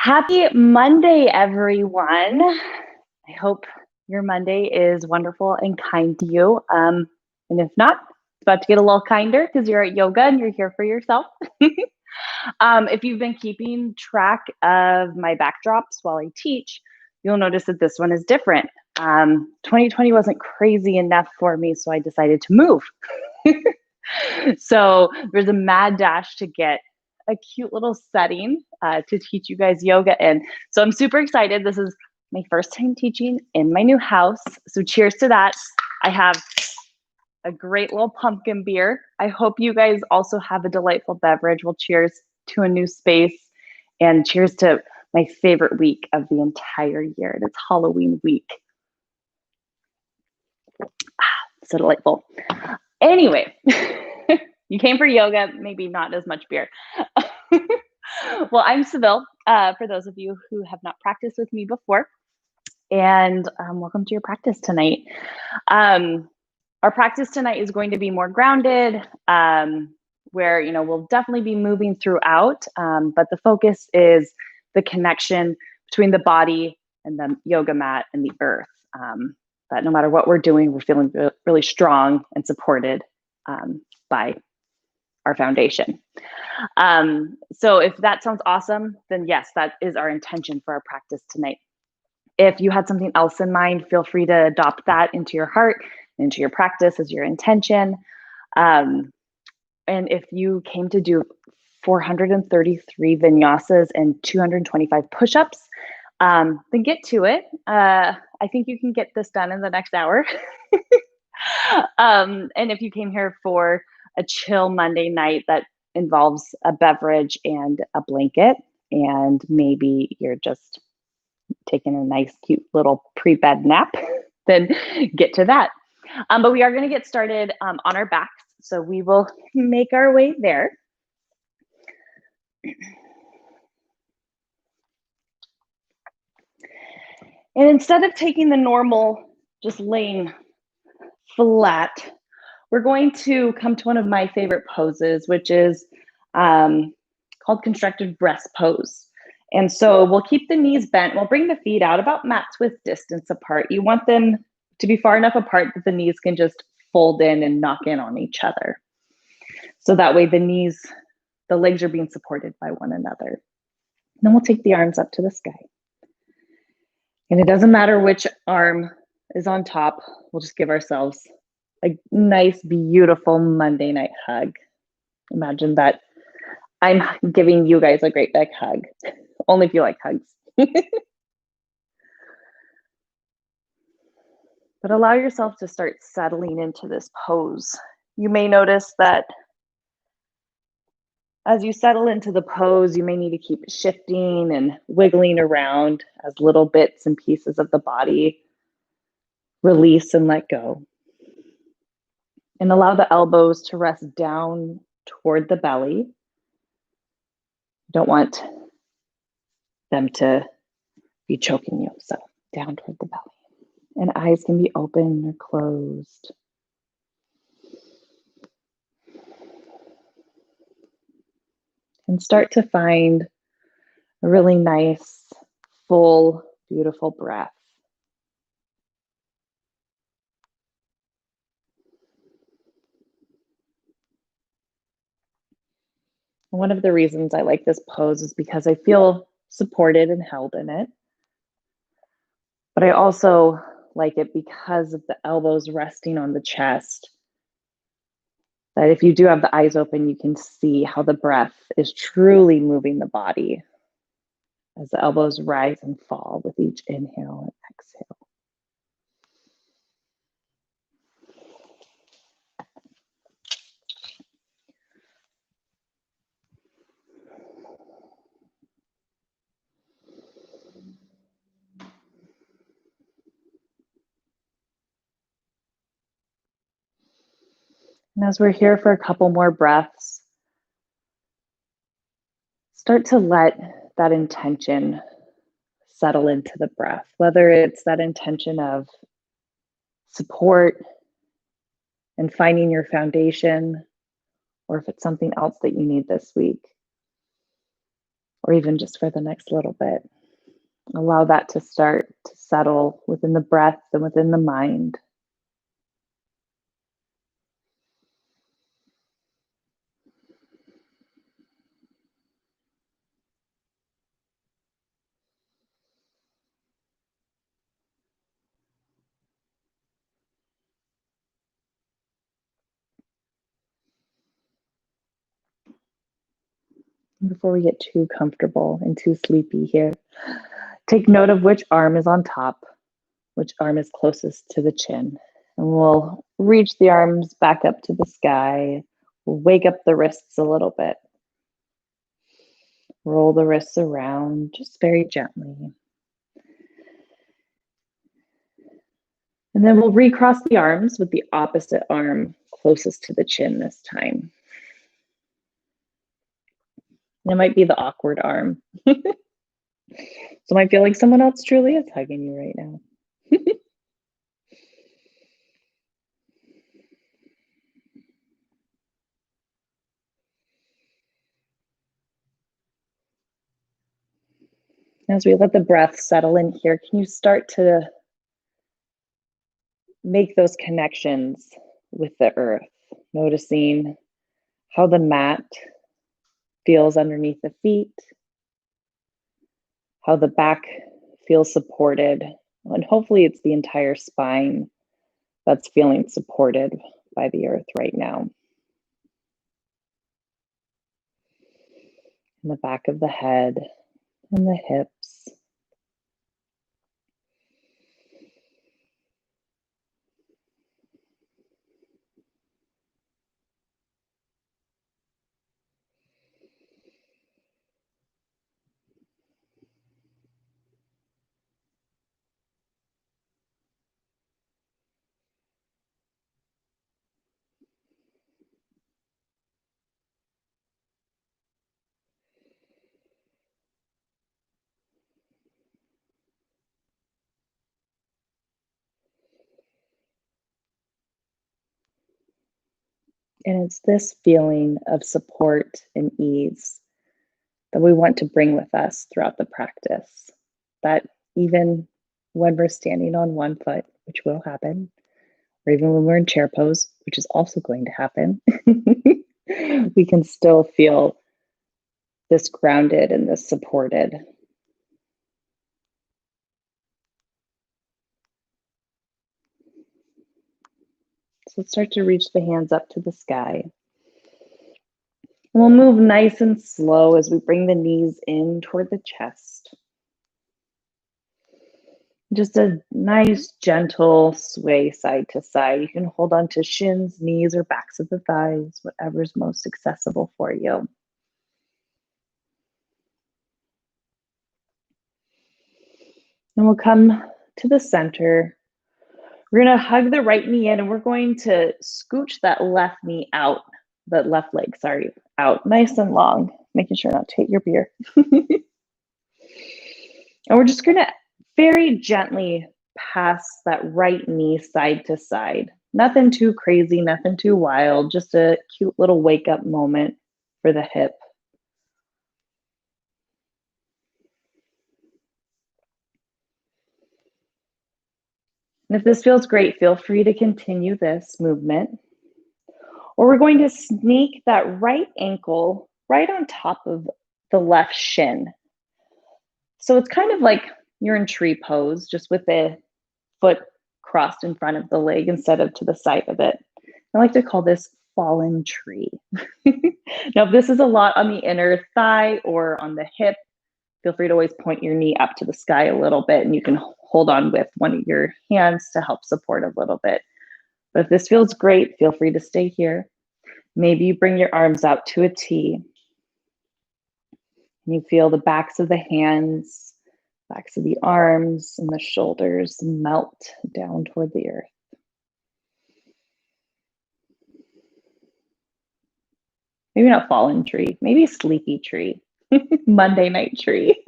Happy Monday, everyone. I hope your Monday is wonderful and kind to you. And if not, it's about to get a little kinder because you're at yoga and you're here for yourself. If you've been keeping track of my backdrops while I teach, you'll notice that this one is different. 2020 wasn't crazy enough for me, so I decided to move. So there's a mad dash to get a cute little setting to teach you guys yoga in. So I'm super excited. This is my first time teaching in my new house. So cheers to that. I have a great little pumpkin beer. I hope you guys also have a delightful beverage. Well, cheers to a new space and cheers to my favorite week of the entire year. And it's Halloween week. So delightful. Anyway, you came for yoga, maybe not as much beer. Well, I'm Seville, for those of you who have not practiced with me before, and welcome to your practice tonight. Our practice tonight is going to be more grounded, where we'll definitely be moving throughout, but the focus is the connection between the body and the yoga mat and the earth. But no matter what we're doing, we're feeling really strong and supported by our foundation. So if that sounds awesome, then yes, that is our intention for our practice tonight. If you had something else in mind, feel free to adopt that into your heart, into your practice as your intention. And if you came to do 433 vinyasas and 225 push-ups, then get to it. I think you can get this done in the next hour. And if you came here for a chill Monday night that involves a beverage and a blanket, and maybe you're just taking a nice, cute little pre-bed nap, then get to that. But we are going to get started on our backs, so we will make our way there. And instead of taking the normal, just laying flat, we're going to come to one of my favorite poses, which is called constructed breast pose. And so we'll keep the knees bent. We'll bring the feet out about mat's width distance apart. You want them to be far enough apart that the knees can just fold in and knock in on each other. So that way the legs are being supported by one another. And then we'll take the arms up to the sky. And it doesn't matter which arm is on top. We'll just give ourselves a nice, beautiful Monday night hug. Imagine that I'm giving you guys a great big hug. Only if you like hugs. But allow yourself to start settling into this pose. You may notice that as you settle into the pose, you may need to keep shifting and wiggling around as little bits and pieces of the body release and let go. And allow the elbows to rest down toward the belly. You don't want them to be choking you, so down toward the belly. And eyes can be open or closed. And start to find a really nice, full, beautiful breath. One of the reasons I like this pose is because I feel supported and held in it. But I also like it because of the elbows resting on the chest. That if you do have the eyes open, you can see how the breath is truly moving the body as the elbows rise and fall with each inhale and exhale. And as we're here for a couple more breaths, start to let that intention settle into the breath, whether it's that intention of support and finding your foundation, or if it's something else that you need this week. or even just for the next little bit. Allow that to start to settle within the breath and within the mind. Before we get too comfortable and too sleepy here, take note of which arm is on top, which arm is closest to the chin. And we'll reach the arms back up to the sky. We'll wake up the wrists a little bit. Roll the wrists around just very gently. And then we'll recross the arms with the opposite arm closest to the chin this time. It might be the awkward arm. So it might feel like someone else truly is hugging you right now. As we let the breath settle in here, can you start to make those connections with the earth, noticing how the mat feels underneath the feet, how the back feels supported, and hopefully it's the entire spine that's feeling supported by the earth right now. And the back of the head and the hips. And it's this feeling of support and ease that we want to bring with us throughout the practice. That even when we're standing on one foot, which will happen, or even when we're in chair pose, which is also going to happen, we can still feel this grounded and this supported. So let's start to reach the hands up to the sky. We'll move nice and slow as we bring the knees in toward the chest. Just a nice, gentle sway side to side. You can hold on to shins, knees, or backs of the thighs, whatever's most accessible for you. And we'll come to the center. We're going to hug the right knee in, and we're going to scooch that left knee out, the left leg, sorry, out nice and long, making sure not to hit your beer. And we're just going to very gently pass that right knee side to side. Nothing too crazy, nothing too wild, just a cute little wake up moment for the hip. And if this feels great, feel free to continue this movement. Or we're going to sneak that right ankle right on top of the left shin. So it's kind of like you're in tree pose, just with the foot crossed in front of the leg instead of to the side of it. I like to call this fallen tree. Now, if this is a lot on the inner thigh or on the hip, feel free to always point your knee up to the sky a little bit, and you can hold on with one of your hands to help support a little bit. But if this feels great, feel free to stay here. Maybe you bring your arms out to a T. And you feel the backs of the hands, backs of the arms, and the shoulders melt down toward the earth. Maybe not fallen tree, maybe sleepy tree, Monday night tree.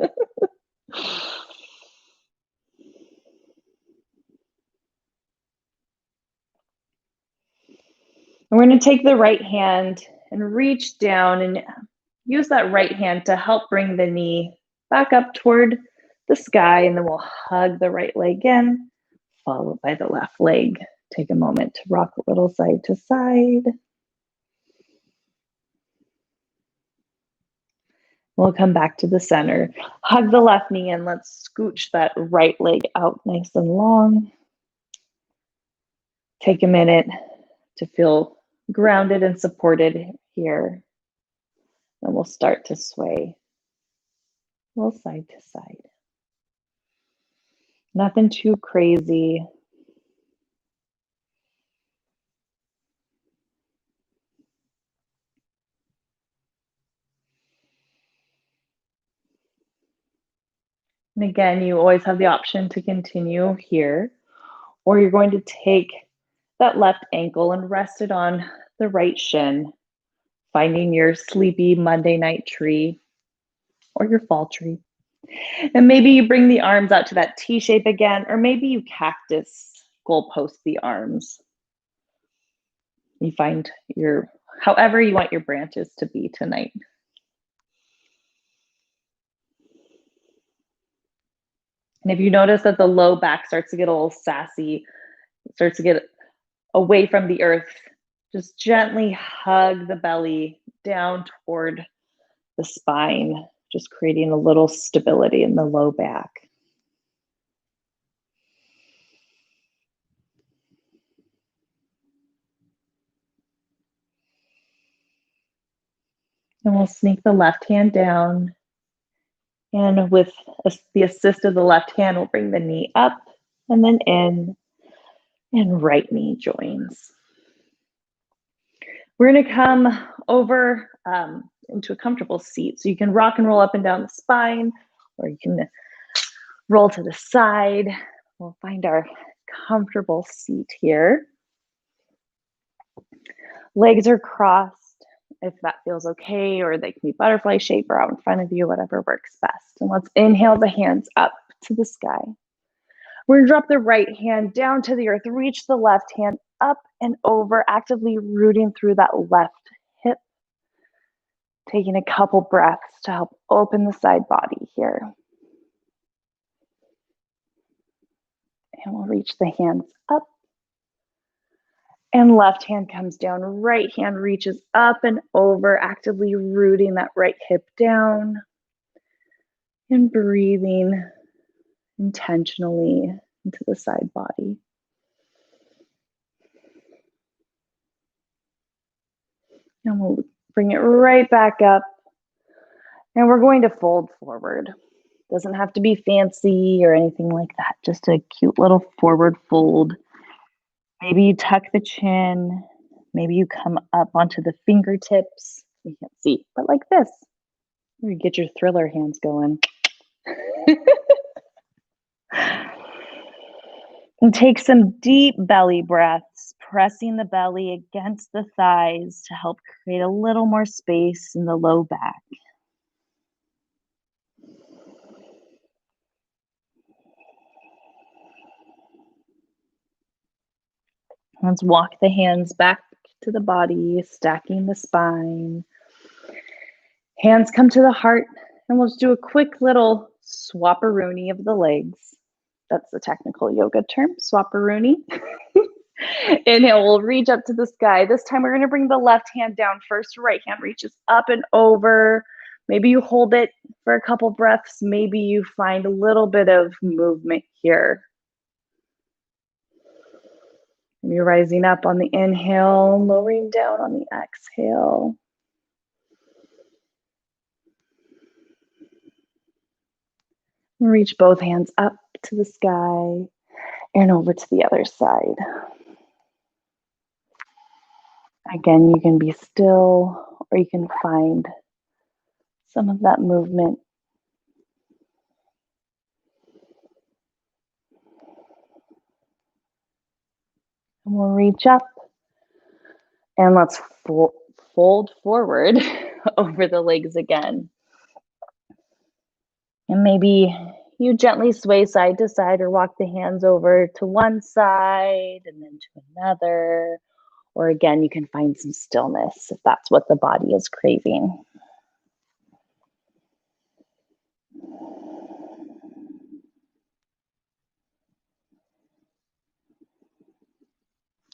And we're going to take the right hand and reach down and use that right hand to help bring the knee back up toward the sky, and then we'll hug the right leg in, followed by the left leg. Take a moment to rock a little side to side. We'll come back to the center. Hug the left knee and let's scooch that right leg out nice and long. Take a minute to feel grounded and supported here. And we'll start to sway a little side to side. Nothing too crazy. And again, you always have the option to continue here, or you're going to take that left ankle and rest it on the right shin, finding your sleepy Monday night tree or your fall tree. And maybe you bring the arms out to that T shape again, or maybe you cactus goalpost the arms. You find your, however you want your branches to be tonight. And if you notice that the low back starts to get a little sassy, starts to get away from the earth, just gently hug the belly down toward the spine, just creating a little stability in the low back. And we'll sneak the left hand down. And with the assist of the left hand, we'll bring the knee up and then in, and right knee joins. We're going to come over into a comfortable seat. So you can rock and roll up and down the spine, or you can roll to the side. We'll find our comfortable seat here. Legs are crossed if that feels okay, or they can be butterfly shape or out in front of you, whatever works best. And let's inhale the hands up to the sky. We're gonna drop the right hand down to the earth, reach the left hand up and over, actively rooting through that left hip. Taking a couple breaths to help open the side body here. And we'll reach the hands up. And left hand comes down, right hand reaches up and over, actively rooting that right hip down. And breathing intentionally into the side body. And we'll bring it right back up. And we're going to fold forward. Doesn't have to be fancy or anything like that. Just a cute little forward fold. Maybe you tuck the chin. Maybe you come up onto the fingertips. You can't see, but like this. You get your thriller hands going. And take some deep belly breaths, pressing the belly against the thighs to help create a little more space in the low back. Let's walk the hands back to the body, stacking the spine. Hands come to the heart, and we'll just do a quick little swapperoonie of the legs. That's the technical yoga term, swapperoonie. Inhale, we'll reach up to the sky. This time we're going to bring the left hand down first. Right hand reaches up and over. Maybe you hold it for a couple breaths. Maybe you find a little bit of movement here. You're rising up on the inhale, lowering down on the exhale. Reach both hands up to the sky and over to the other side. Again, you can be still, or you can find some of that movement. And we'll reach up and let's fold forward over the legs again. And maybe you gently sway side to side or walk the hands over to one side and then to another. Or again, you can find some stillness if that's what the body is craving.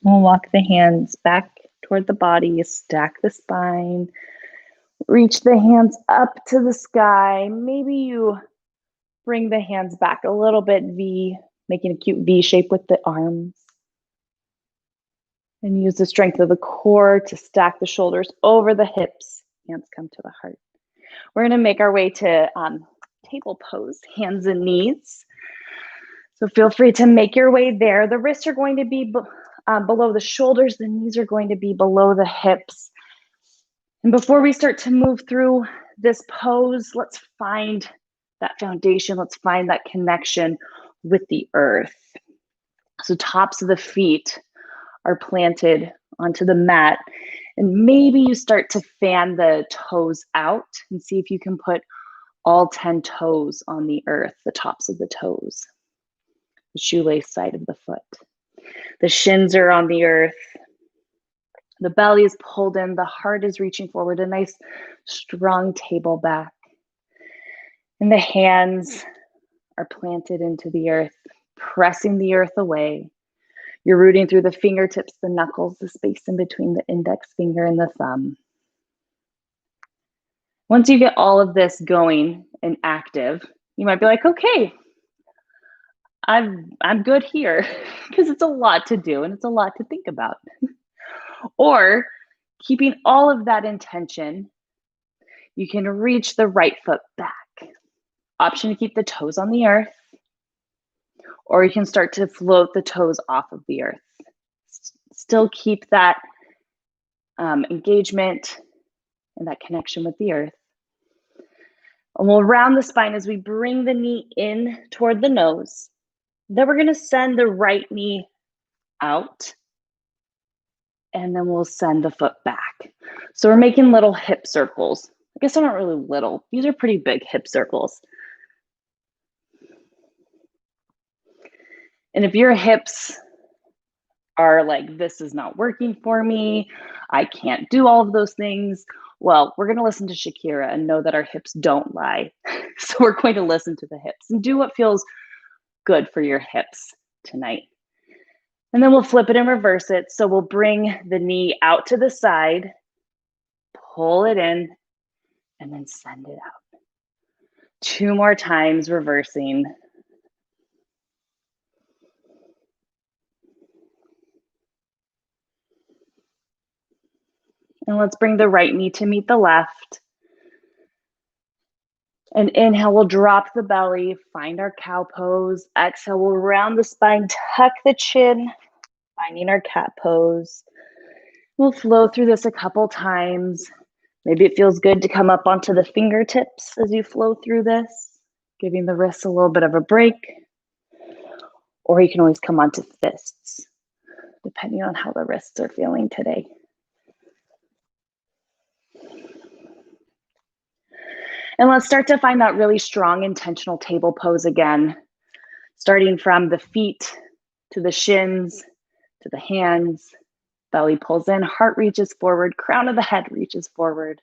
We'll walk the hands back toward the body, stack the spine, reach the hands up to the sky. Maybe you bring the hands back a little bit, V, making a cute V shape with the arms. And use the strength of the core to stack the shoulders over the hips. Hands come to the heart. We're going to make our way to table pose, hands and knees. So feel free to make your way there. The wrists are going to be below the shoulders. The knees are going to be below the hips. And before we start to move through this pose, let's find that foundation. Let's find that connection with the earth. So tops of the feet are planted onto the mat. And maybe you start to fan the toes out and see if you can put all 10 toes on the earth, the tops of the toes, the shoelace side of the foot. The shins are on the earth. The belly is pulled in. The heart is reaching forward, a nice strong table back. And the hands are planted into the earth, pressing the earth away. You're rooting through the fingertips, the knuckles, the space in between the index finger and the thumb. Once you get all of this going and active, you might be like, okay, I'm good here, because it's a lot to do and it's a lot to think about. Or keeping all of that intention, you can reach the right foot back. Option to keep the toes on the earth, or you can start to float the toes off of the earth. Still keep that engagement and that connection with the earth. And we'll round the spine as we bring the knee in toward the nose. Then we're going to send the right knee out, and then we'll send the foot back. So we're making little hip circles. I guess they're not really little. These are pretty big hip circles. And if your hips are like, this is not working for me, I can't do all of those things, well, we're going to listen to Shakira and know that our hips don't lie. So we're going to listen to the hips and do what feels good for your hips tonight. And then we'll flip it and reverse it. So we'll bring the knee out to the side, pull it in, and then send it out. 2 more times, reversing. And let's bring the right knee to meet the left. And inhale, we'll drop the belly, find our cow pose. Exhale, we'll round the spine, tuck the chin, finding our cat pose. We'll flow through this a couple times. Maybe it feels good to come up onto the fingertips as you flow through this, giving the wrists a little bit of a break. Or you can always come onto fists, depending on how the wrists are feeling today. And let's start to find that really strong intentional table pose again, starting from the feet to the shins, to the hands. Belly pulls in, heart reaches forward, crown of the head reaches forward,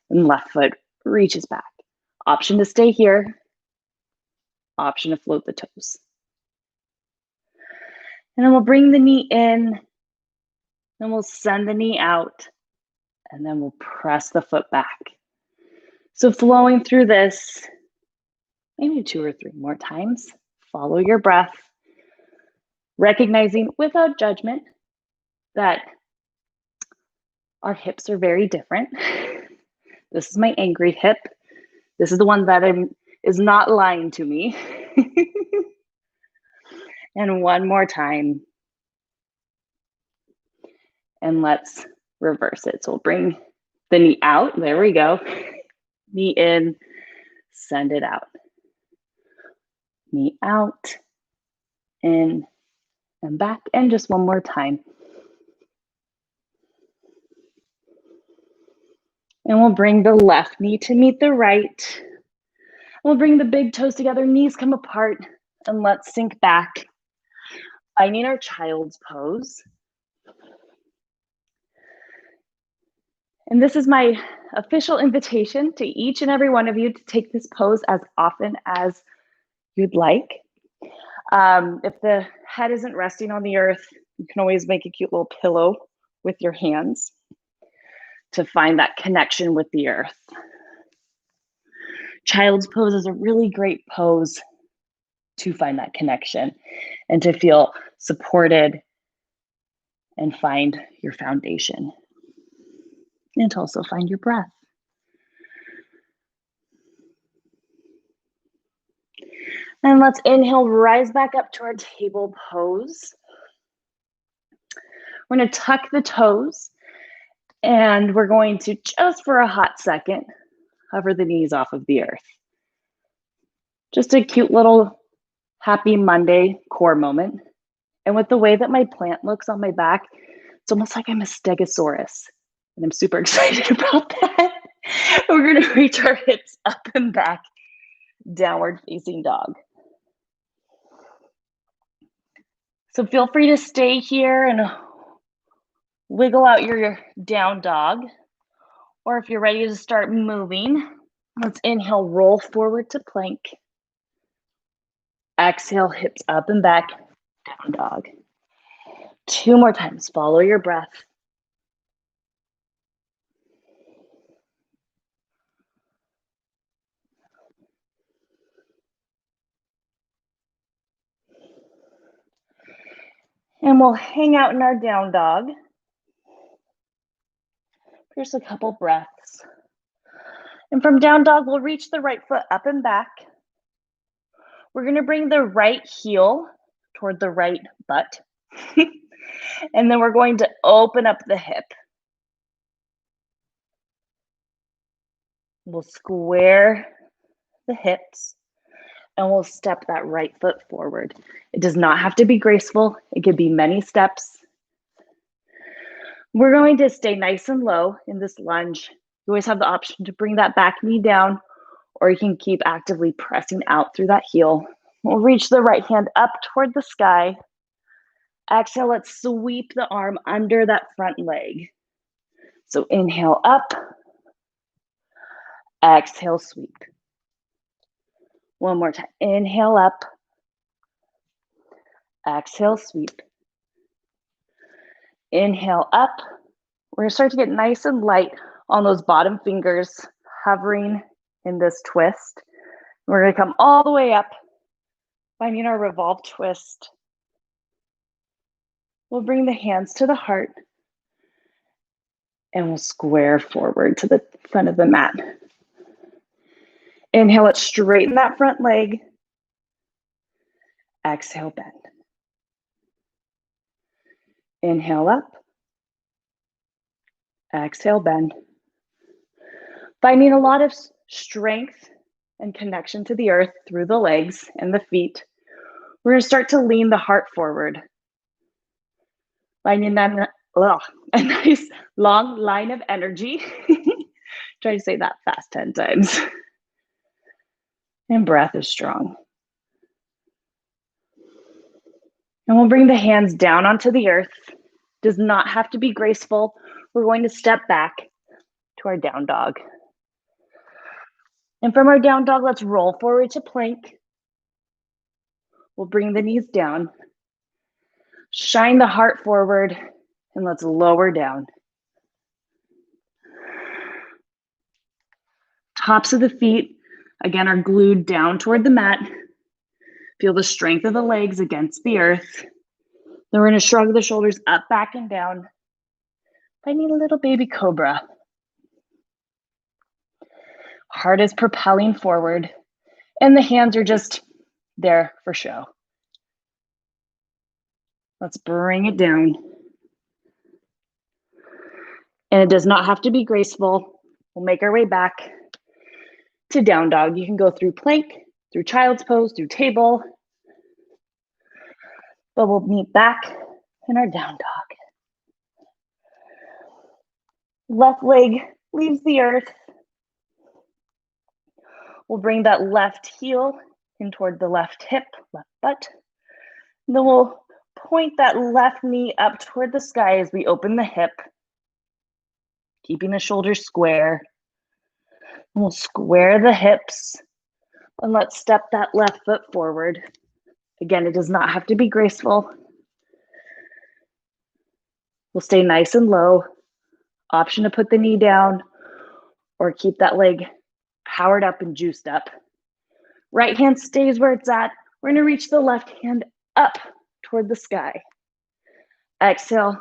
and left foot reaches back. Option to stay here, option to float the toes. And then we'll bring the knee in, then we'll send the knee out, and then we'll press the foot back. So flowing through this, maybe 2 or 3 more times. Follow your breath, recognizing without judgment that our hips are very different. This is my angry hip. This is the one that is not lying to me. And one more time. And let's reverse it. So we'll bring the knee out. There we go. Knee in, send it out. Knee out, in, and back. And just one more time. And we'll bring the left knee to meet the right. We'll bring the big toes together, knees come apart, and let's sink back. Finding our child's pose. And this is my official invitation to each and every one of you to take this pose as often as you'd like. If the head isn't resting on the earth, You can always make a cute little pillow with your hands to find that connection with the earth. Child's pose is a really great pose to find that connection and to feel supported and find your foundation. And to also find your breath. And let's inhale, rise back up to our table pose. We're going to tuck the toes, and we're going to, just for a hot second, hover the knees off of the earth. Just a cute little happy Monday core moment. And with the way that my plant looks on my back, it's almost like I'm a stegosaurus. And I'm super excited about that. We're going to reach our hips up and back, downward facing dog. So feel free to stay here and wiggle out your down dog. Or if you're ready to start moving, let's inhale, roll forward to plank. Exhale, hips up and back, down dog. 2 more times, follow your breath. And we'll hang out in our down dog. Just a couple breaths. And from down dog, we'll reach the right foot up and back. We're going to bring the right heel toward the right butt. And then we're going to open up the hip. We'll square the hips and we'll step that right foot forward. It does not have to be graceful. It could be many steps. We're going to stay nice and low in this lunge. You always have the option to bring that back knee down, or you can keep actively pressing out through that heel. We'll reach the right hand up toward the sky. Exhale, let's sweep the arm under that front leg. So inhale up, exhale, sweep. One more time, inhale up, exhale, sweep. Inhale up. We're gonna start to get nice and light on those bottom fingers, hovering in this twist. We're gonna come all the way up, finding our revolve twist. We'll bring the hands to the heart and we'll square forward to the front of the mat. Inhale, let's straighten that front leg. Exhale, bend. Inhale up. Exhale, bend. Finding a lot of strength and connection to the earth through the legs and the feet. We're going to start to lean the heart forward. Finding that a nice long line of energy. Try to say that fast 10 times. And breath is strong. And we'll bring the hands down onto the earth. Does not have to be graceful. We're going to step back to our down dog. And from our down dog, let's roll forward to plank. We'll bring the knees down. Shine the heart forward, and let's lower down. Tops of the feet, again, are glued down toward the mat. Feel the strength of the legs against the earth. Then we're going to shrug the shoulders up, back, and down. Finding a little baby cobra. Heart is propelling forward, and the hands are just there for show. Let's bring it down. And it does not have to be graceful. We'll make our way back to down dog. You can go through plank, through child's pose, through table. But we'll meet back in our down dog. Left leg leaves the earth. We'll bring that left heel in toward the left hip, left butt. And then we'll point that left knee up toward the sky as we open the hip, keeping the shoulders square. And we'll square the hips and let's step that left foot forward. Again, it does not have to be graceful. We'll stay nice and low. Option to put the knee down or keep that leg powered up and juiced up. Right hand stays where it's at. We're gonna reach the left hand up toward the sky. Exhale,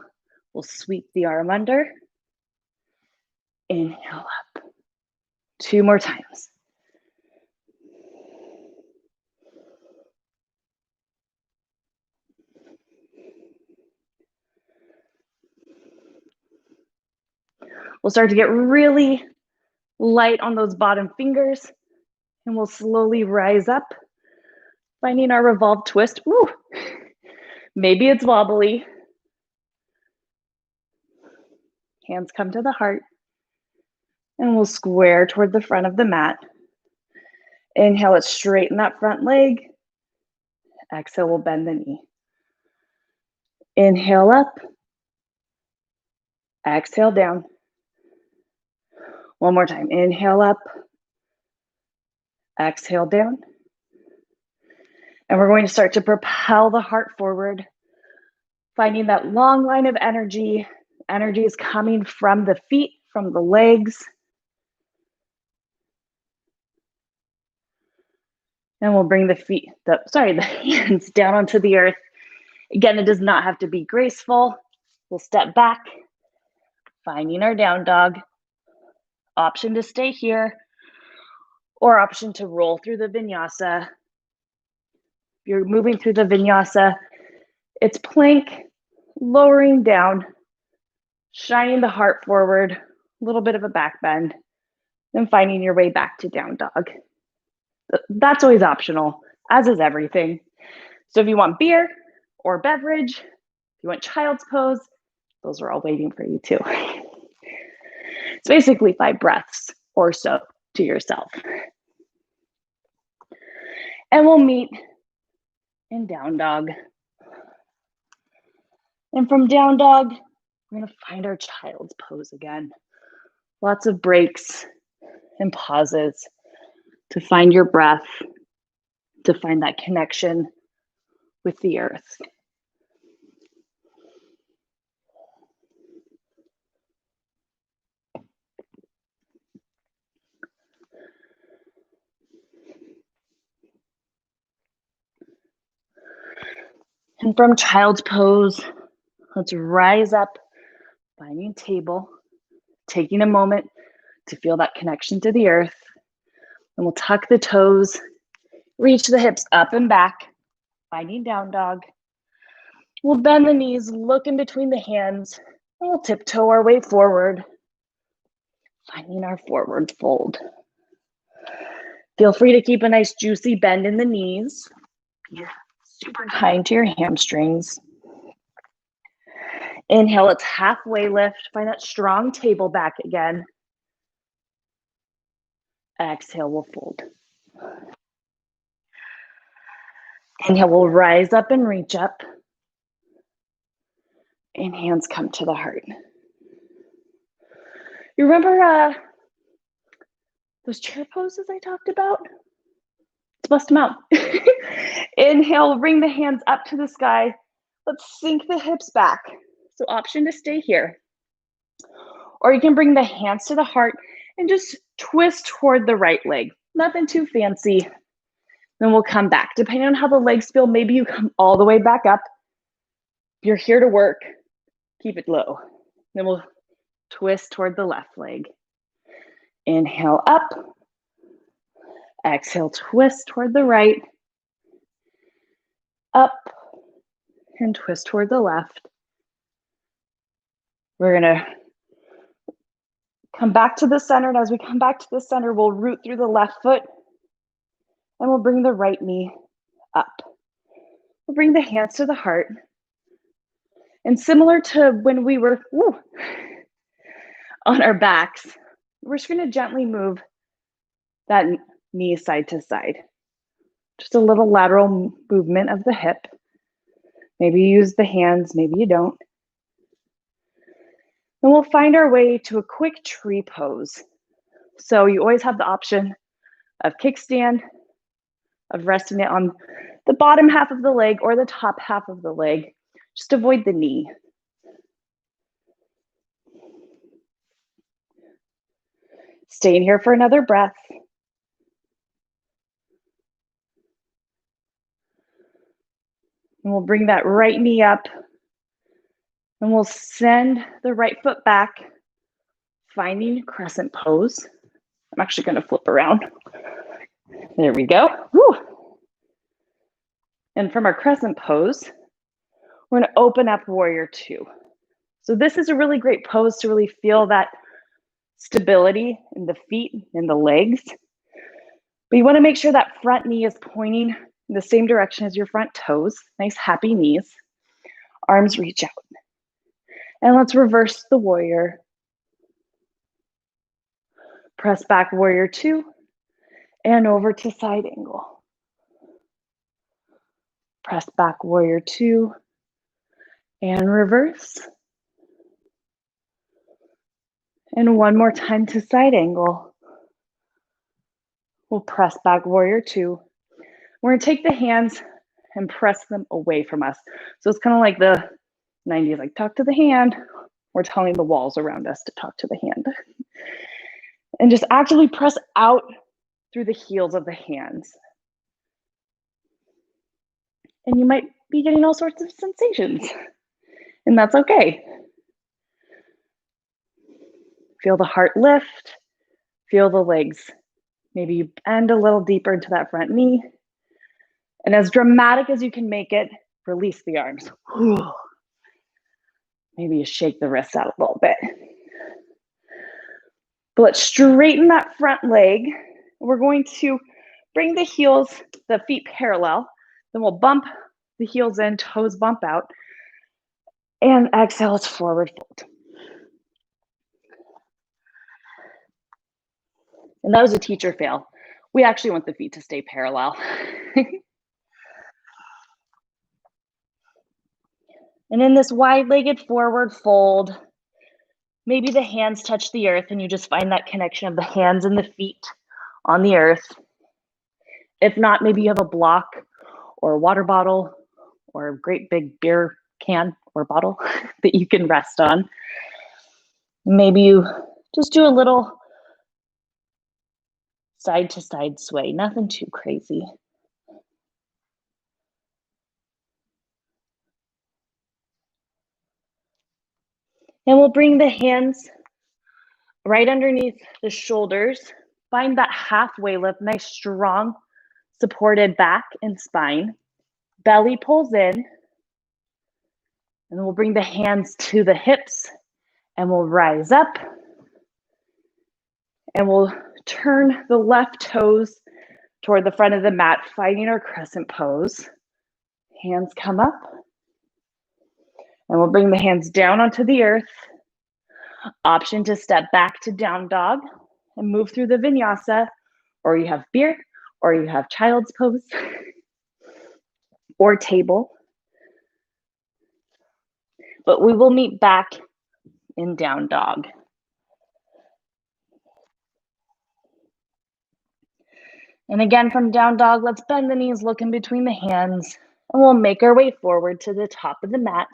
we'll sweep the arm under. Inhale up. 2 more times. We'll start to get really light on those bottom fingers, and we'll slowly rise up, finding our revolved twist. Ooh, maybe it's wobbly. Hands come to the heart, and we'll square toward the front of the mat. Inhale, let's straighten that front leg. Exhale, we'll bend the knee. Inhale up. Exhale down. One more time. Inhale up. Exhale down. And we're going to start to propel the heart forward, finding that long line of energy. Energy is coming from the feet, from the legs. And we'll bring the hands down onto the earth. Again, it does not have to be graceful. We'll step back, finding our down dog. Option to stay here, or option to roll through the vinyasa. If you're moving through the vinyasa, it's plank, lowering down, shining the heart forward, a little bit of a back bend, then finding your way back to down dog. That's always optional, as is everything. So if you want beer or beverage, if you want child's pose, those are all waiting for you too. It's basically 5 breaths or so to yourself. And we'll meet in down dog. And from down dog, we're gonna find our child's pose again. Lots of breaks and pauses to find your breath, to find that connection with the earth. And from child's pose, let's rise up, finding table, taking a moment to feel that connection to the earth. And we'll tuck the toes, reach the hips up and back, finding down dog. We'll bend the knees, look in between the hands, and we'll tiptoe our way forward, finding our forward fold. Feel free to keep a nice juicy bend in the knees. Be super kind to your hamstrings. Inhale, it's halfway lift. Find that strong table back again. Exhale, we'll fold. Inhale, we'll rise up and reach up. And hands come to the heart. You remember those chair poses I talked about? Let's bust them out. Inhale, bring the hands up to the sky. Let's sink the hips back. So option to stay here. Or you can bring the hands to the heart and just twist toward the right leg. Nothing too fancy. Then we'll come back. Depending on how the legs feel, maybe you come all the way back up. If you're here to work, keep it low. Then we'll twist toward the left leg. Inhale up. Exhale, twist toward the right. Up and twist toward the left. We're gonna come back to the center, and as we come back to the center, we'll root through the left foot, and we'll bring the right knee up. We'll bring the hands to the heart. And similar to when we were on our backs, we're just gonna gently move that knee side to side. Just a little lateral movement of the hip. Maybe you use the hands, maybe you don't. And we'll find our way to a quick tree pose. So you always have the option of kickstand, of resting it on the bottom half of the leg or the top half of the leg. Just avoid the knee. Staying here for another breath. And we'll bring that right knee up and we'll send the right foot back, finding crescent pose. I'm actually going to flip around. There we go. Woo. And from our crescent pose, we're going to open up warrior two. So this is a really great pose to really feel that stability in the feet and the legs. But you want to make sure that front knee is pointing in the same direction as your front toes. Nice happy knees. Arms reach out. And let's reverse the warrior. Press back warrior two and over to side angle. Press back warrior two and reverse. And one more time to side angle. We'll press back warrior two. We're gonna take the hands and press them away from us. So it's kind of like the 90s, like talk to the hand. We're telling the walls around us to talk to the hand. And just actively press out through the heels of the hands. And you might be getting all sorts of sensations, and that's okay. Feel the heart lift, feel the legs. Maybe you bend a little deeper into that front knee. And as dramatic as you can make it, release the arms. Maybe you shake the wrists out a little bit. But let's straighten that front leg. We're going to bring the heels, the feet parallel. Then we'll bump the heels in, toes bump out. And exhale, it's forward fold. And that was a teacher fail. We actually want the feet to stay parallel. And in this wide-legged forward fold, maybe the hands touch the earth and you just find that connection of the hands and the feet on the earth. If not, maybe you have a block or a water bottle or a great big beer can or bottle that you can rest on. Maybe you just do a little side to side sway, nothing too crazy. And we'll bring the hands right underneath the shoulders. Find that halfway lift, nice strong supported back and spine. Belly pulls in. And then we'll bring the hands to the hips and we'll rise up. And we'll turn the left toes toward the front of the mat, finding our crescent pose. Hands come up. And we'll bring the hands down onto the earth. Option to step back to down dog and move through the vinyasa, or you have beer, or you have child's pose, or table. But we will meet back in down dog. And again, from down dog, let's bend the knees, look in between the hands, and we'll make our way forward to the top of the mat,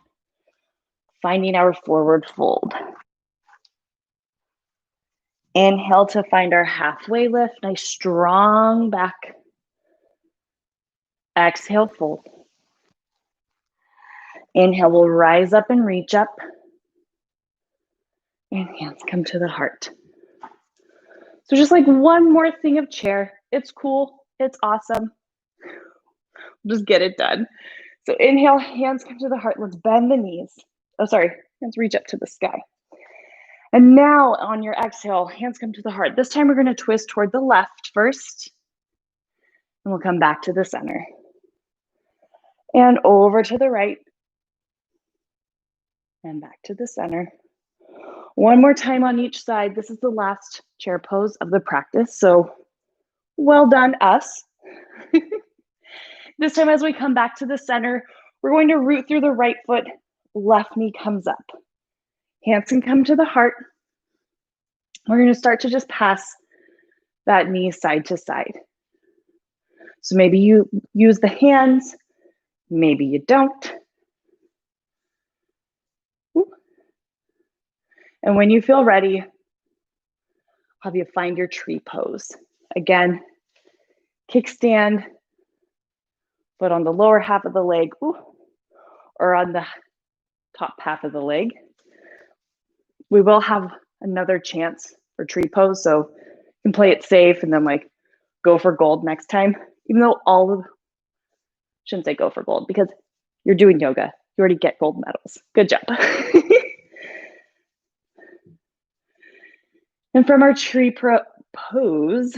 finding our forward fold. Inhale to find our halfway lift, nice strong back. Exhale, fold. Inhale, we'll rise up and reach up. And hands come to the heart. So just like one more thing of chair. It's cool, it's awesome. Just get it done. So inhale, hands come to the heart. Let's bend the knees. Oh, sorry, hands reach up to the sky. And now on your exhale, hands come to the heart. This time we're going to twist toward the left first. And we'll come back to the center. And over to the right. And back to the center. One more time on each side. This is the last chair pose of the practice. So well done, us. This time as we come back to the center, we're going to root through the right foot. Left knee comes up. Hands can come to the heart. We're going to start to just pass that knee side to side. So maybe you use the hands, maybe you don't. And when you feel ready, Have you find your tree pose. Again, kickstand, foot on the lower half of the leg, or on the top half of the leg. We will have another chance for tree pose, so you can play it safe and then like go for gold next time, even though shouldn't say go for gold because you're doing yoga. You already get gold medals. Good job. And from our tree pose,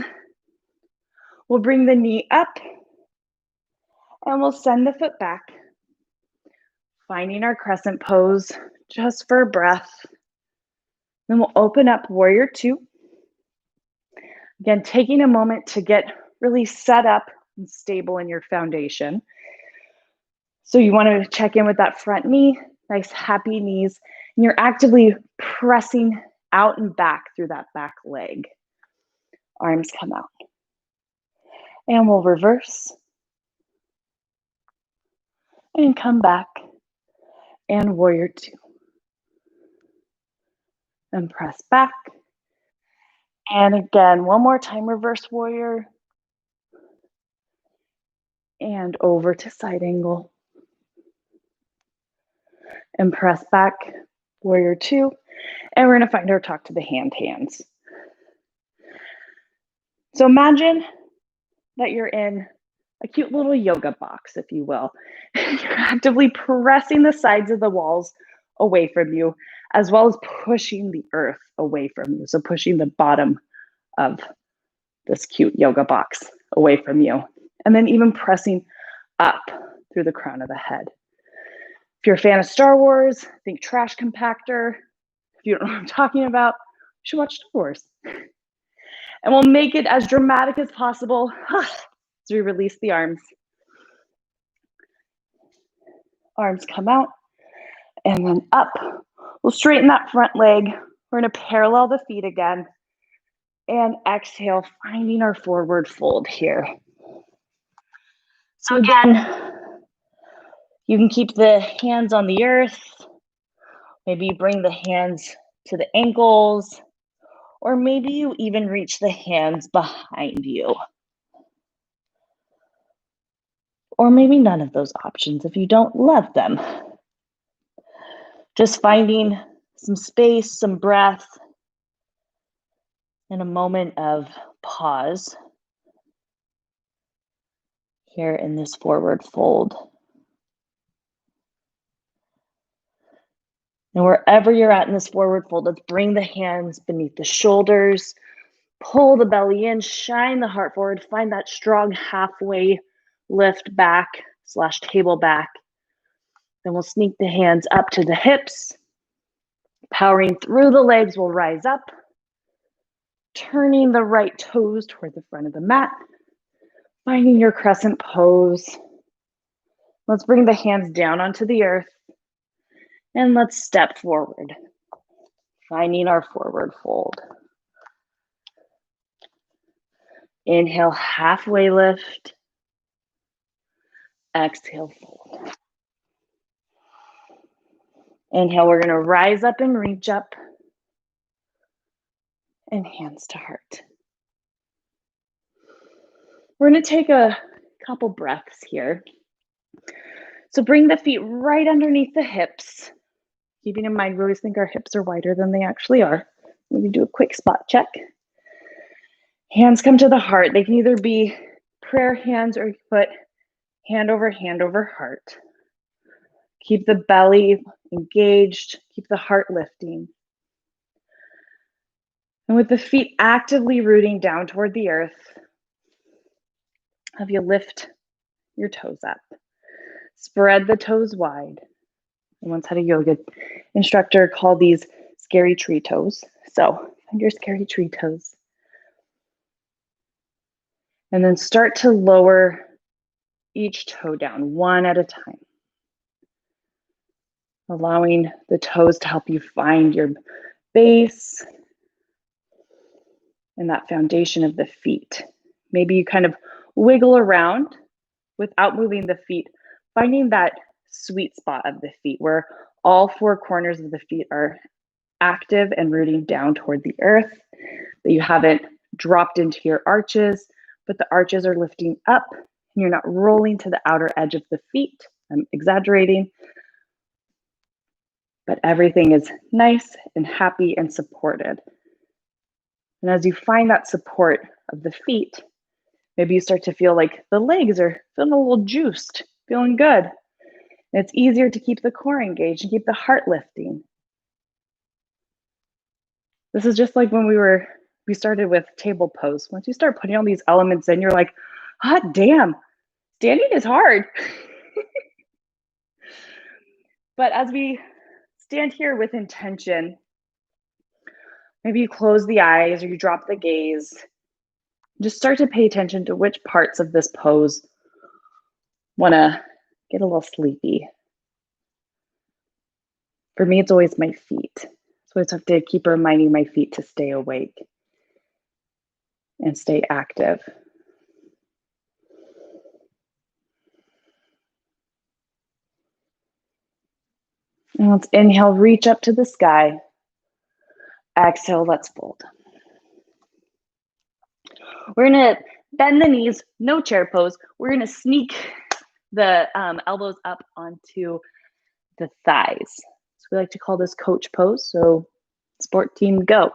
we'll bring the knee up and we'll send the foot back, finding our crescent pose just for a breath. Then we'll open up warrior two. Again, taking a moment to get really set up and stable in your foundation. So you want to check in with that front knee, nice happy knees, and you're actively pressing out and back through that back leg. Arms come out. And we'll reverse. And come back. And warrior two. And press back. And again, one more time, reverse warrior. And over to side angle. And press back, warrior two. And we're gonna find our talk to the hands. So imagine that you're in a cute little yoga box, if you will. You're actively pressing the sides of the walls away from you, as well as pushing the earth away from you. So pushing the bottom of this cute yoga box away from you. And then even pressing up through the crown of the head. If you're a fan of Star Wars, think trash compactor. If you don't know what I'm talking about, you should watch Star Wars. And we'll make it as dramatic as possible as we release the arms. Arms come out and then up. We'll straighten that front leg. We're going to parallel the feet again. And exhale, finding our forward fold here. So again, you can keep the hands on the earth. Maybe bring the hands to the ankles. Or maybe you even reach the hands behind you. Or maybe none of those options if you don't love them. Just finding some space, some breath, and a moment of pause here in this forward fold. And wherever you're at in this forward fold, let's bring the hands beneath the shoulders, pull the belly in, shine the heart forward, find that strong halfway lift back / table back. Then we'll sneak the hands up to the hips, powering through the legs, we'll rise up, turning the right toes toward the front of the mat, finding your crescent pose. Let's bring the hands down onto the earth. And let's step forward, finding our forward fold. Inhale, halfway lift. Exhale, fold. Inhale, we're going to rise up and reach up. And hands to heart. We're going to take a couple breaths here. So bring the feet right underneath the hips. Keeping in mind, we always think our hips are wider than they actually are. Maybe do a quick spot check. Hands come to the heart. They can either be prayer hands or you put hand over heart. Keep the belly engaged. Keep the heart lifting. And with the feet actively rooting down toward the earth, have you lift your toes up. Spread the toes wide. I once had a yoga instructor call these scary tree toes. So find your scary tree toes. And then start to lower each toe down one at a time. Allowing the toes to help you find your base and that foundation of the feet. Maybe you kind of wiggle around without moving the feet, finding that sweet spot of the feet where all four corners of the feet are active and rooting down toward the earth, that you haven't dropped into your arches, but the arches are lifting up and you're not rolling to the outer edge of the feet. I'm exaggerating, but everything is nice and happy and supported. And as you find that support of the feet, maybe you start to feel like the legs are feeling a little juiced, feeling good. And it's easier to keep the core engaged and keep the heart lifting. This is just like when we started with table pose. Once you start putting all these elements in, you're like, hot damn, standing is hard. But as we stand here with intention, maybe you close the eyes or you drop the gaze. Just start to pay attention to which parts of this pose want to get a little sleepy. For me, it's always my feet. So I just have to keep reminding my feet to stay awake and stay active. And let's inhale, reach up to the sky. Exhale, let's fold. We're gonna bend the knees, no chair pose. We're gonna sneak the elbows up onto the thighs. So we like to call this coach pose. So sport team, go.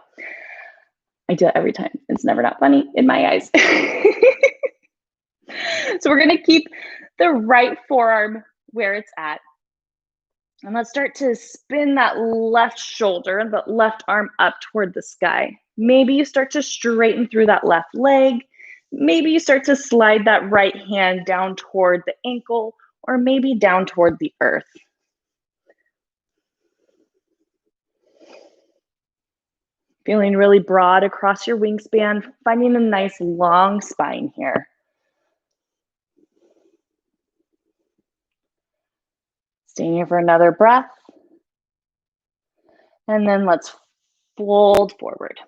I do it every time. It's never not funny in my eyes. So we're gonna keep the right forearm where it's at. And let's start to spin that left shoulder and the left arm up toward the sky. Maybe you start to straighten through that left leg. Maybe you start to slide that right hand down toward the ankle, or maybe down toward the earth. Feeling really broad across your wingspan, finding a nice long spine here. Staying here for another breath. And then let's fold forward.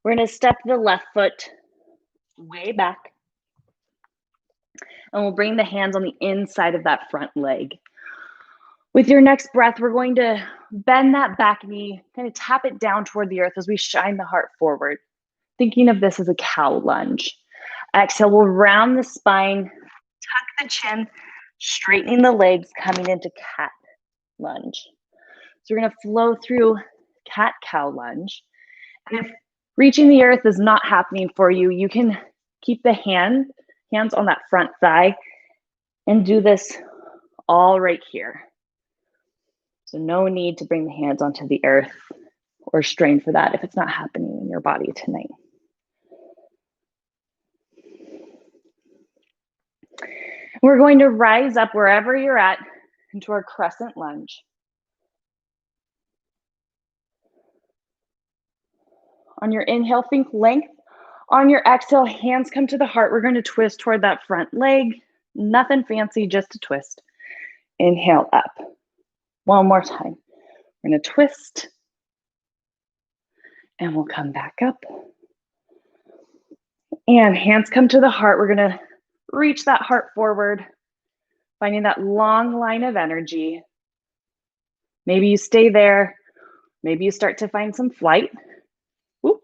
We're going to step the left foot way back. And we'll bring the hands on the inside of that front leg. With your next breath, we're going to bend that back knee, kind of tap it down toward the earth as we shine the heart forward. Thinking of this as a cow lunge. Exhale, we'll round the spine, tuck the chin, straightening the legs, coming into cat lunge. So we're going to flow through cat-cow lunge. And if reaching the earth is not happening for you, you can keep the hands on that front thigh and do this all right here. So no need to bring the hands onto the earth or strain for that if it's not happening in your body tonight. We're going to rise up wherever you're at into our crescent lunge. On your inhale, think length. On your exhale, hands come to the heart. We're going to twist toward that front leg. Nothing fancy, just a twist. Inhale up. One more time. We're going to twist. And we'll come back up. And hands come to the heart. We're going to reach that heart forward, finding that long line of energy. Maybe you stay there. Maybe you start to find some flight. Ooh,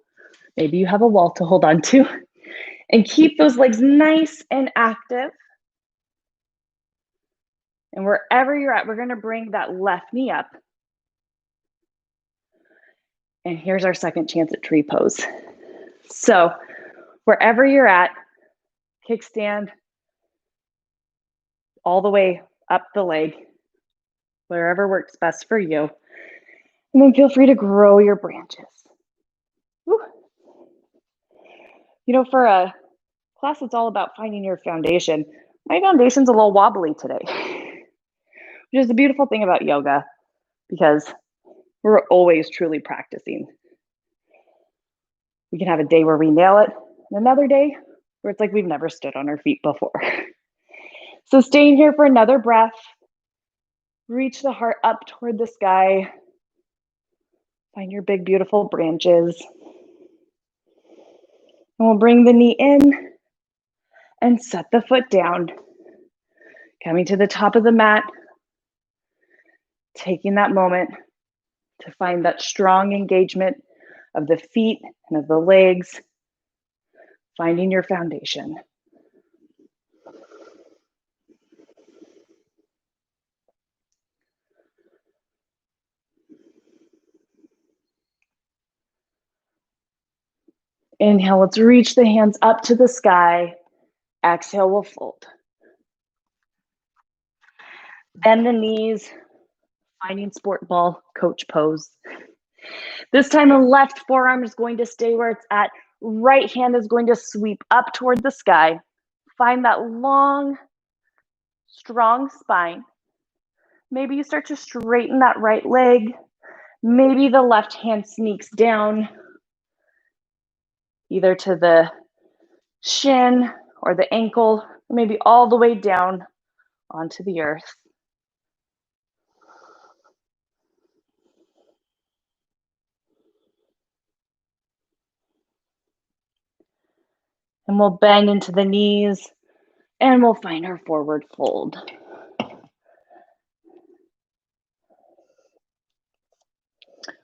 maybe you have a wall to hold on to. And keep those legs nice and active. And wherever you're at, we're going to bring that left knee up. And here's our second chance at tree pose. So wherever you're at, kickstand all the way up the leg, wherever works best for you. And then feel free to grow your branches. Woo. You know, for a class that's all about finding your foundation, my foundation's a little wobbly today, which is the beautiful thing about yoga, because we're always truly practicing. We can have a day where we nail it, and another day where it's like we've never stood on our feet before. So staying here for another breath. Reach the heart up toward the sky. Find your big, beautiful branches. And we'll bring the knee in and set the foot down. Coming to the top of the mat. Taking that moment to find that strong engagement of the feet and of the legs, finding your foundation. Inhale, let's reach the hands up to the sky. Exhale, we'll fold. Bend the knees, finding sport ball coach pose. This time the left forearm is going to stay where it's at. Right hand is going to sweep up toward the sky. Find that long, strong spine. Maybe you start to straighten that right leg. Maybe the left hand sneaks down either to the shin or the ankle, maybe all the way down onto the earth. And we'll bend into the knees and we'll find our forward fold.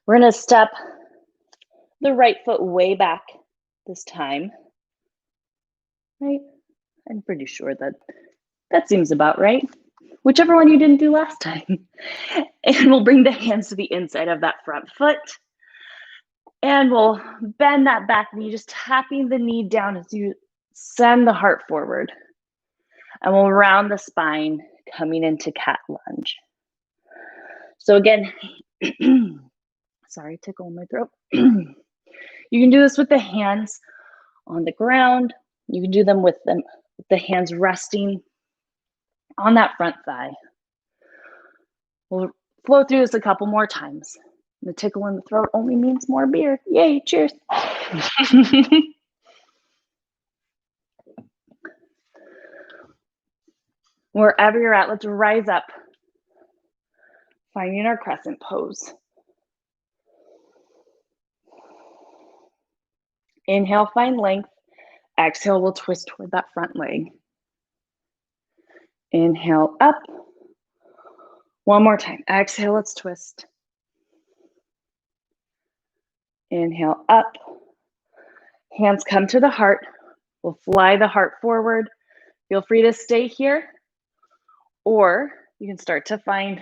We're going to step the right foot way back this time. Right? I'm pretty sure that seems about right. Whichever one you didn't do last time. And we'll bring the hands to the inside of that front foot. And we'll bend that back knee, just tapping the knee down as you send the heart forward. And we'll round the spine, coming into cat lunge. So again, sorry, tickle in my throat. You can do this with the hands on the ground. You can do them with the hands resting on that front thigh. We'll flow through this a couple more times. The tickle in the throat only means more beer. Yay, cheers. Wherever you're at, let's rise up, finding our crescent pose. Inhale, find length. Exhale, we'll twist toward that front leg. Inhale, up. One more time. Exhale, let's twist. Inhale, up. Hands come to the heart. We'll fly the heart forward. Feel free to stay here, or you can start to find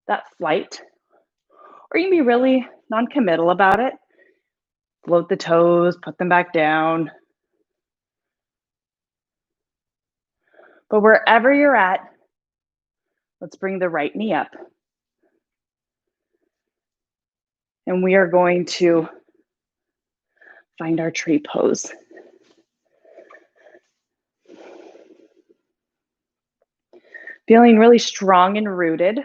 that flight, or you can be really non-committal about it. Float the toes, put them back down. But wherever you're at, let's bring the right knee up. And we are going to find our tree pose. Feeling really strong and rooted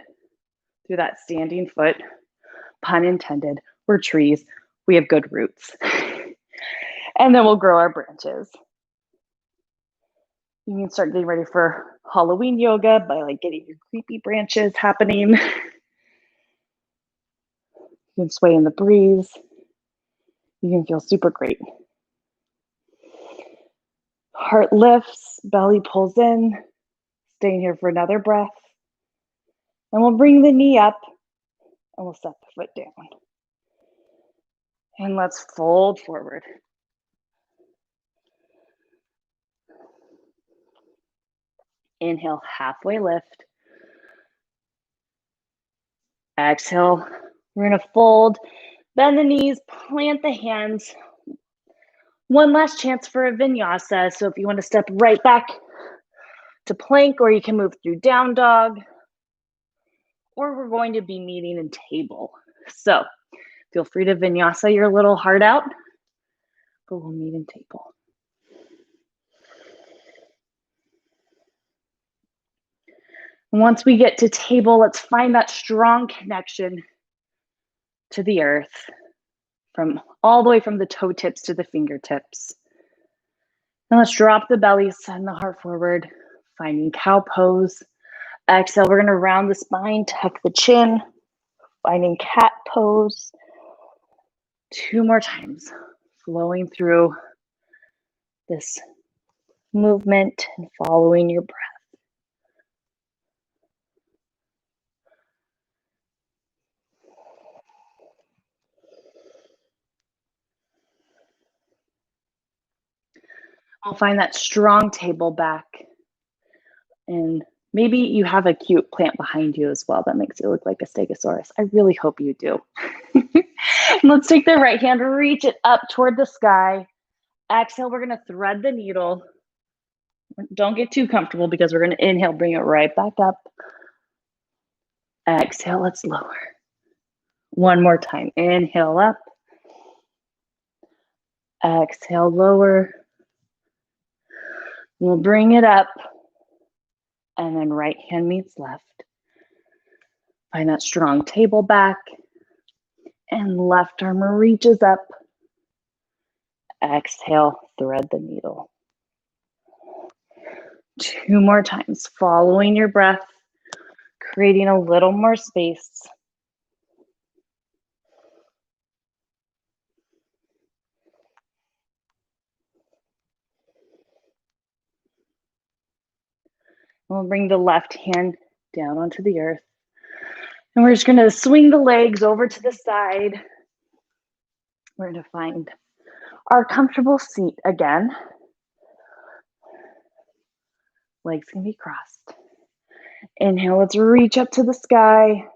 through that standing foot. Pun intended, we're trees. We have good roots. And then we'll grow our branches. You can start getting ready for Halloween yoga by getting your creepy branches happening. You can sway in the breeze. You can feel super great. Heart lifts, belly pulls in, staying here for another breath. And we'll bring the knee up and we'll set the foot down. And let's fold forward. Inhale, halfway lift. Exhale, we're gonna fold, bend the knees, plant the hands. One last chance for a vinyasa. So if you want to step right back to plank, or you can move through down dog, or we're going to be meeting in table. So feel free to vinyasa your little heart out, but we'll meet in table. Once we get to table, let's find that strong connection to the earth, from all the way from the toe tips to the fingertips. And let's drop the belly, send the heart forward, finding cow pose. Exhale, we're gonna round the spine, tuck the chin, finding cat pose. 2 more times, flowing through this movement and following your breath. We'll find that strong table back. And maybe you have a cute plant behind you as well that makes you look like a stegosaurus. I really hope you do. Let's take the right hand, reach it up toward the sky. Exhale, we're going to thread the needle. Don't get too comfortable because we're going to inhale, bring it right back up. Exhale, let's lower. One more time. Inhale up. Exhale, lower. We'll bring it up. And then right hand meets left. Find that strong table back. And left arm reaches up. Exhale, thread the needle. 2 more times, following your breath, creating a little more space. We'll bring the left hand down onto the earth. And we're just going to swing the legs over to the side. We're going to find our comfortable seat again. Legs can be crossed. Inhale, let's reach up to the sky.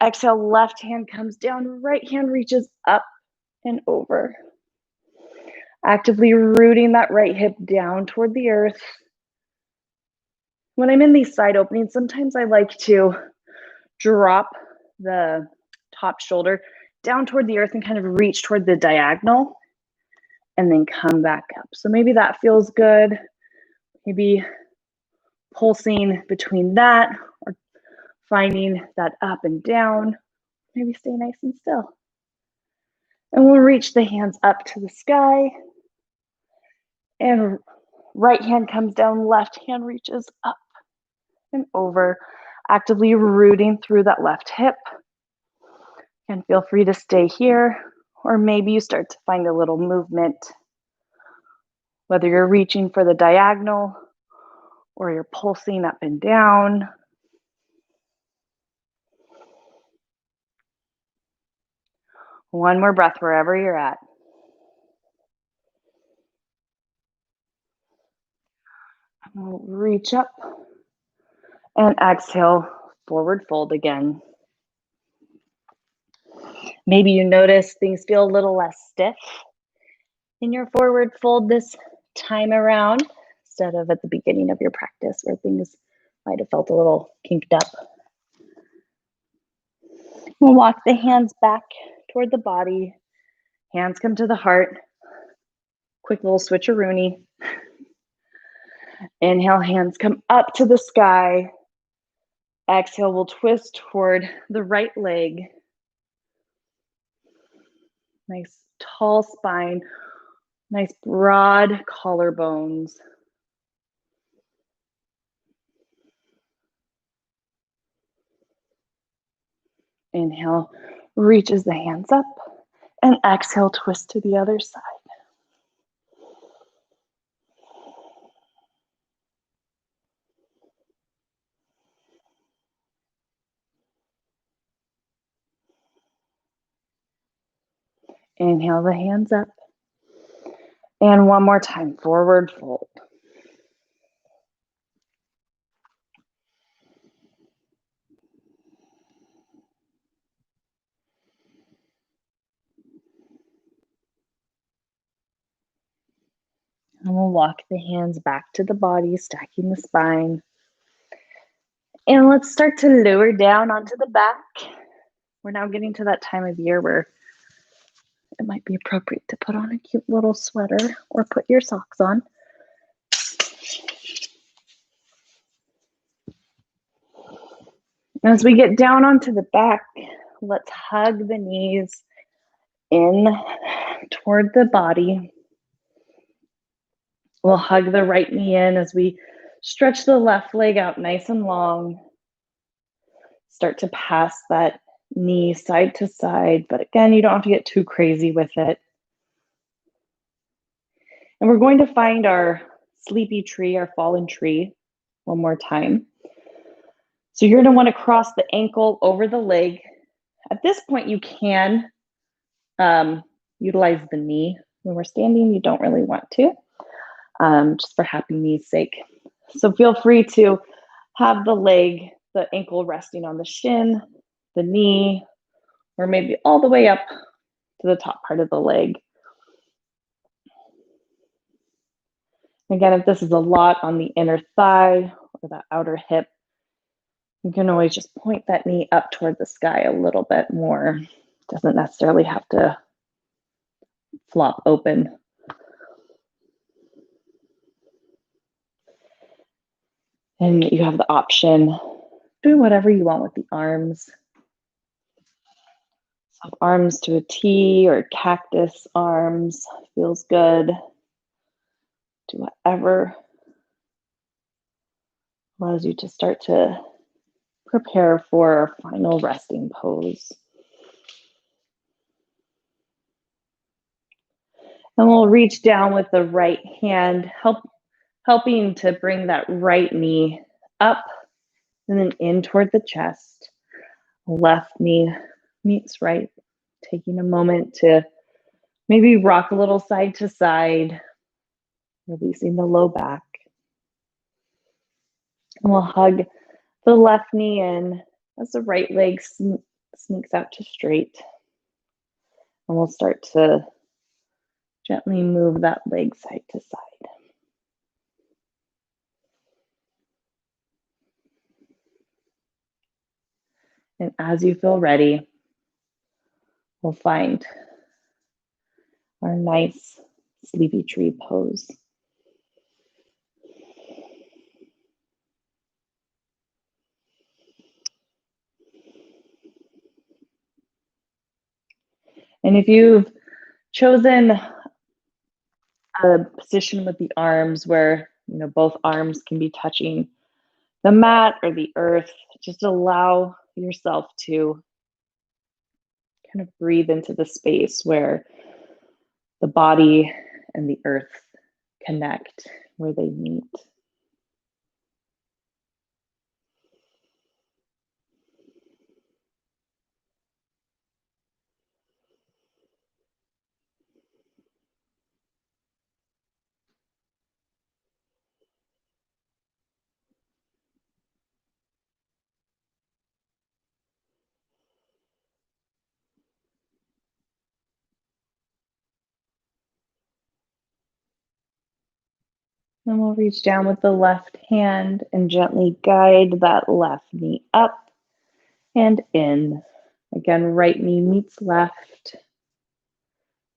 Exhale, left hand comes down, right hand reaches up and over. Actively rooting that right hip down toward the earth. When I'm in these side openings, sometimes I like to drop the top shoulder down toward the earth and kind of reach toward the diagonal and then come back up. So maybe that feels good. Maybe pulsing between that or finding that up and down. Maybe stay nice and still. And we'll reach the hands up to the sky. And right hand comes down, left hand reaches up and over, actively rooting through that left hip. And feel free to stay here, or maybe you start to find a little movement, whether you're reaching for the diagonal or you're pulsing up and down. One more breath wherever you're at. We'll reach up and exhale, forward fold again. Maybe you notice things feel a little less stiff in your forward fold this time around, instead of at the beginning of your practice where things might have felt a little kinked up. We'll walk the hands back toward the body. Hands come to the heart. Quick little switcheroony. Inhale, hands come up to the sky. Exhale, we'll twist toward the right leg. Nice tall spine, nice broad collarbones. Inhale, reaches the hands up, and exhale, twist to the other side. Inhale the hands up. And one more time, forward fold. And we'll walk the hands back to the body, stacking the spine. And let's start to lower down onto the back. We're now getting to that time of year where it might be appropriate to put on a cute little sweater or put your socks on. As we get down onto the back, let's hug the knees in toward the body. We'll hug the right knee in as we stretch the left leg out nice and long. Start to pass that knee side to side, but again, you don't have to get too crazy with it. And we're going to find our sleepy tree, our fallen tree, one more time. So you're going to want to cross the ankle over the leg. At this point, you can utilize the knee. When we're standing, you don't really want to. just for happy knees' sake. So feel free to have the ankle resting on the shin, the knee, or maybe all the way up to the top part of the leg. Again, if this is a lot on the inner thigh or the outer hip, you can always just point that knee up toward the sky a little bit more. Doesn't necessarily have to flop open. And you have the option doing whatever you want with the arms. So arms to a T or cactus arms feels good. Do whatever allows you to start to prepare for our final resting pose. And we'll reach down with the right hand, helping to bring that right knee up and then in toward the chest. Left knee meets right. Taking a moment to maybe rock a little side to side, releasing the low back. And we'll hug the left knee in as the right leg sneaks out to straight. And we'll start to gently move that leg side to side. And as you feel ready, we'll find our nice sleepy tree pose. And if you've chosen a position with the arms where both arms can be touching the mat or the earth, just allow yourself to kind of breathe into the space where the body and the earth connect, where they meet. And we'll reach down with the left hand and gently guide that left knee up and in. Again, right knee meets left,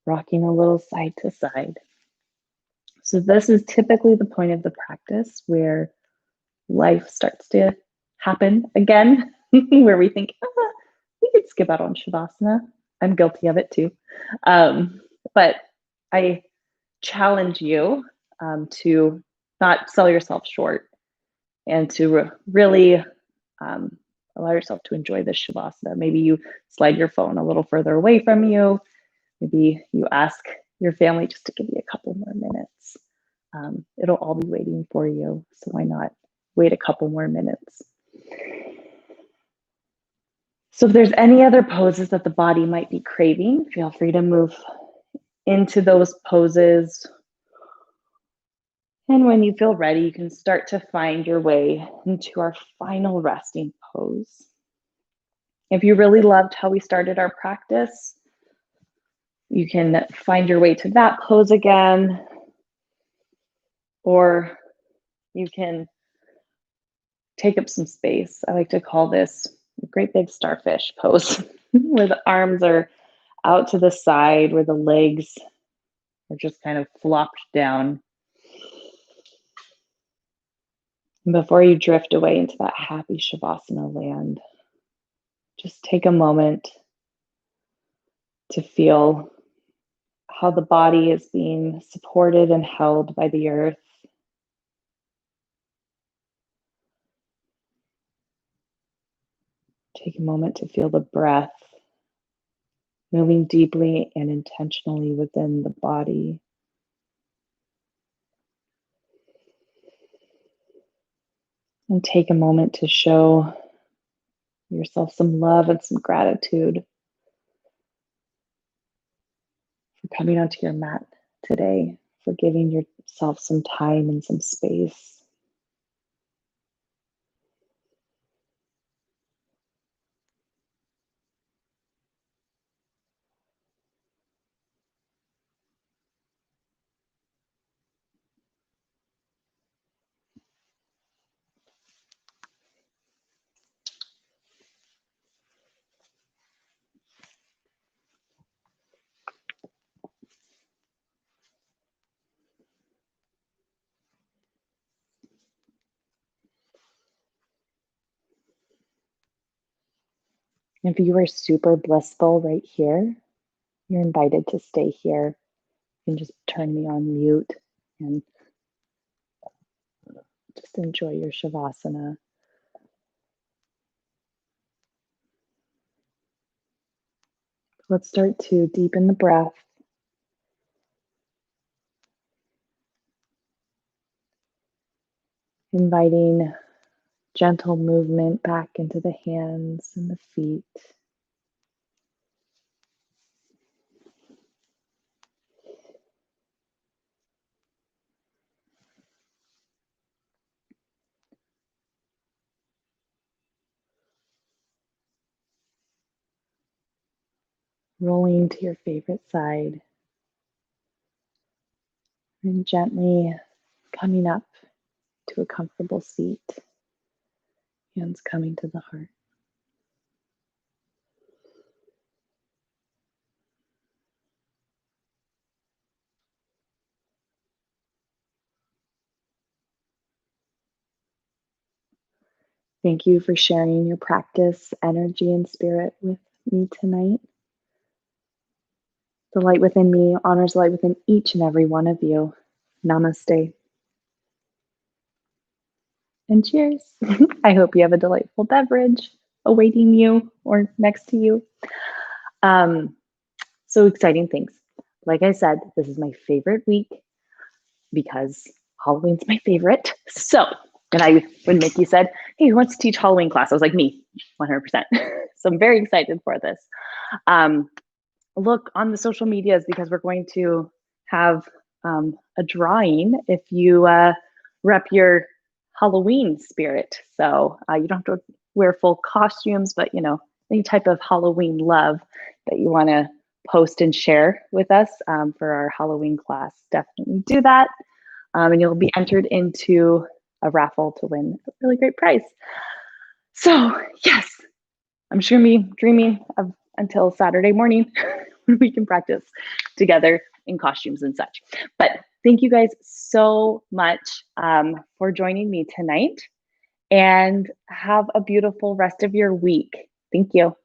rocking a little side to side. So this is typically the point of the practice where life starts to happen again, where we think, we could skip out on Shavasana. I'm guilty of it too. But I challenge you to not sell yourself short and to really allow yourself to enjoy this Shavasana. Maybe you slide your phone a little further away from you. Maybe you ask your family just to give you a couple more minutes. It'll all be waiting for you. So why not wait a couple more minutes? So if there's any other poses that the body might be craving, feel free to move into those poses. And when you feel ready, you can start to find your way into our final resting pose. If you really loved how we started our practice, you can find your way to that pose again, or you can take up some space. I like to call this a great big starfish pose, where the arms are out to the side, where the legs are just kind of flopped down. And before you drift away into that happy Shavasana land, just take a moment to feel how the body is being supported and held by the earth. Take a moment to feel the breath moving deeply and intentionally within the body. And take a moment to show yourself some love and some gratitude for coming onto your mat today, for giving yourself some time and some space. If you are super blissful right here, you're invited to stay here and just turn me on mute and just enjoy your Shavasana. Let's start to deepen the breath. Inviting gentle movement back into the hands and the feet. Rolling to your favorite side. And gently coming up to a comfortable seat. Hands coming to the heart. Thank you for sharing your practice, energy, and spirit with me tonight. The light within me honors the light within each and every one of you. Namaste. And cheers. I hope you have a delightful beverage awaiting you or next to you. So exciting things. Like I said, this is my favorite week because Halloween's my favorite. So, when Mickey said, hey, who wants to teach Halloween class? I was like, me, 100%. So I'm very excited for this. Look on the social medias because we're going to have a drawing if you rep your Halloween spirit. So you don't have to wear full costumes, but any type of Halloween love that you want to post and share with us for our Halloween class, definitely do that. And you'll be entered into a raffle to win a really great prize. So yes, I'm sure me dreaming of until Saturday morning when we can practice together in costumes and such. But thank you guys so much for joining me tonight, and have a beautiful rest of your week. Thank you.